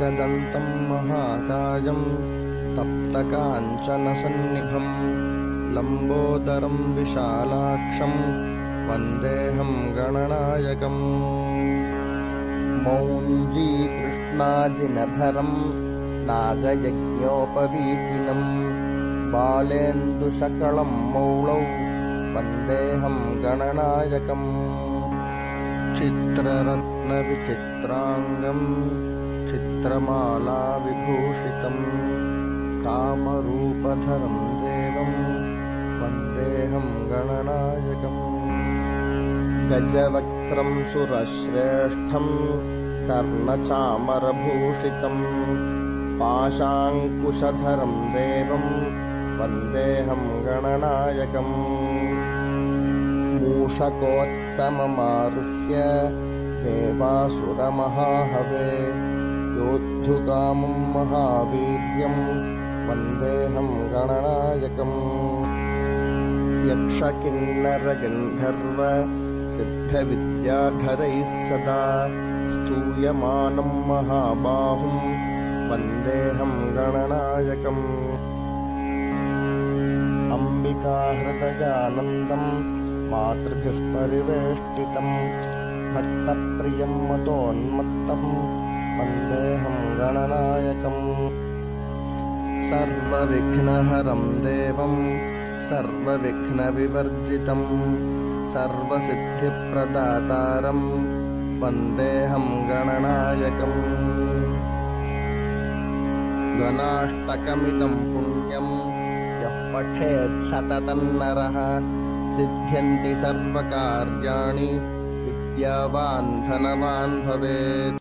एकदन्तं महाकायं तप्तकाञ्चनसन्निभं लम्बोदरं विशालाक्षं वन्देऽहं गणनायकम् मौञ्जीकृष्णाजिनधरं नागयज्ञोपवीतिनं बालेन्दुशकलं मौळौ वन्देऽहं गणनायकम् चित्ररत्नविचित्राङ्गं चित्रमालाविभूषितं कामरूपधरं देवं वन्देऽहं गणनायकम् गजवक्त्रं सुरश्रेष्ठं कर्णचामरभूषितं पाशाङ्कुशधरं देवं वन्देऽहं गणनायकम् मूषकोत्तममारुह्य देवासुरमहाहवे योद्धुकामं महावीर्यं वन्देऽहं गणनायकम् यक्षकिन्नरगन्धर्व सिद्धविद्याधरैः सदा स्तूयमानं महाबाहुं वन्देऽहं गणनायकम् अम्बिकाहृदयानन्दं मातृभिः परिवेष्टितं भक्तप्रियं मदोन्मत्तं वन्देऽहं गणनायकम् सर्वविघ्नहरं देवं सर्वविघ्नविवर्जितं सर्वसिद्धिप्रदातारं वन्देऽहं गणनायकम् गणाष्टकमिदं पुण्यं यः पठेत् सततं नरः सिद्ध्यन्ति सर्वकार्याणि विद्यावान् धनवान् भवेत्।